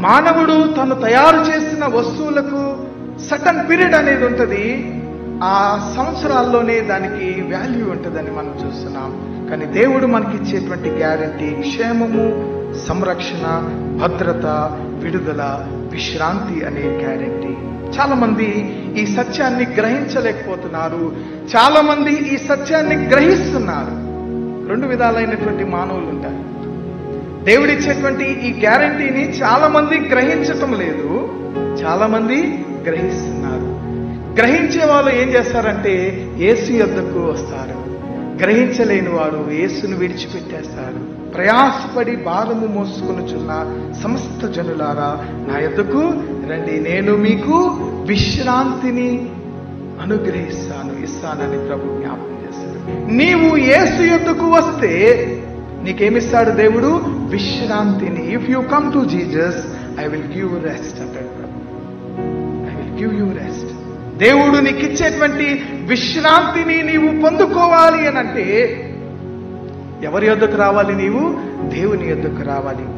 మానవుడు తను తయారు చేసిన వస్తువులకు సటన్ పీరియడ్ అనేది ఉంటుంది. ఆ సంవత్సరాల్లోనే దానికి వాల్యూ ఉంటుందని మనం చూస్తున్నాం. కానీ దేవుడు మనకిచ్చేటువంటి గ్యారంటీ క్షేమము, సంరక్షణ, భద్రత, విడుదల, విశ్రాంతి అనే గ్యారంటీ. చాలా మంది ఈ సత్యాన్ని గ్రహించలేకపోతున్నారు. చాలా మంది ఈ సత్యాన్ని గ్రహిస్తున్నారు. రెండు విధాలైనటువంటి మానవులు ఉంటారు. దేవుడిచ్చేటువంటి ఈ గ్యారంటీని చాలా మంది గ్రహించటం లేదు, చాలా మంది గ్రహిస్తున్నారు. గ్రహించే వాళ్ళు ఏం చేస్తారంటే యేసు యొద్దకు వస్తారు. గ్రహించలేని వారు యేసును విడిచిపెట్టేస్తారు. ప్రయాసపడి భారము మోసుకొనుచున్న సమస్త జనులారా నా యొద్దకు రండి, నేను మీకు విశ్రాంతిని ఇస్తానని ప్రభు జ్ఞాపకం చేస్తాడు. నీవు యేసు యొద్దకు వస్తే నీకేమిస్తాడు దేవుడు? విశ్రాంతిని. If you come to Jesus I will give rest అంటాడు ప్రభు. I will give you rest. దేవుడు నీకు ఇచ్చేటువంటి విశ్రాంతిని నీవు పొందుకోవాలి అని అంటే ఎవరి యొద్దకు రావాలి? నీవు దేవుని యొద్దకు రావాలి.